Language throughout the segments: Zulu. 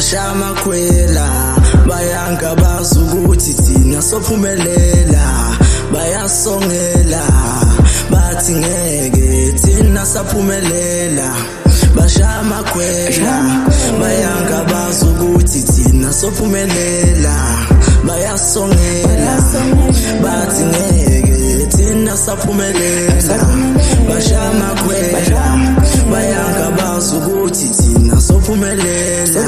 bashama kwela bayanga bazukuthi thina sophumelela bayasongela bathi ngeke thina saphumelela bashama kwela bayanga bazukuthi thina sophumelela bayasongela bathi ngeke thina saphumelela bashama kwela bayanga bazukuthi thina sophumelela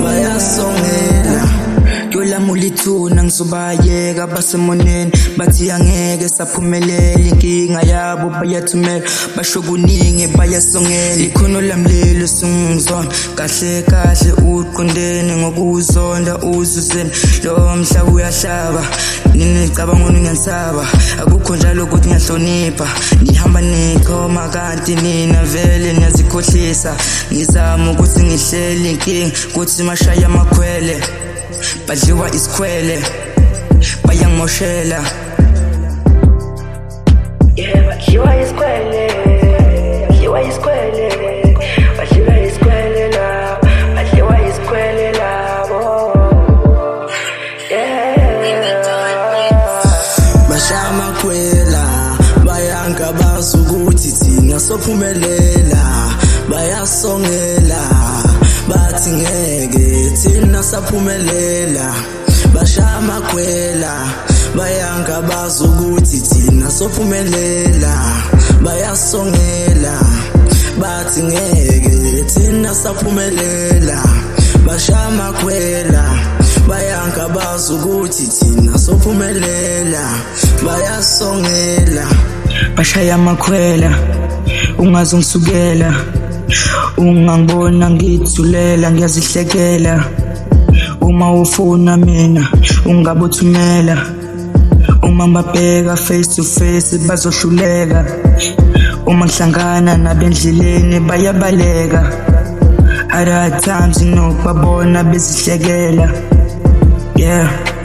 bayasongela yolamulithuna ngizobayeka basemoneni bathi angeke saphumelela inkinga yabo bayathumela basho kuningi bayasongela ikhono lamlilo singizona kahle kahle uqondene ngokuzonda uzuzeni lo mhla uyahlaba ningicabanga ngiyansaba akukho njalo ukuthi ngiyahlonipha ngihamba nikhoma kanti nina vele niyazikhohlisa ngizama ukuthi ngihlele inkinga kuthi mashaya amakhwele badliwa isikhwele bayangimoshela badliwa isikhwele badliwa isikhwele badliwa isikhwele la badliwa isikhwele labo bashama kwela bayanga bazukuthi thina sophumelela bayasongela bathi ngeke thina saphumelela bashama kwela bayanga bazukuthi thina sophumelela bayasongela bathi ngeke thina saphumelela bashama kwela bayanga bazukuthi thina sophumelela bayasongela bashaya amakhwela ungazongisukela ungangibona ngithulela ngiyazihlekela uma ufuna mina ungabothumela uma ngibabheka face to face bazohluleka uma ngihlangana nabendleleni bayabaleka at times nokubabona bezihlekela yeah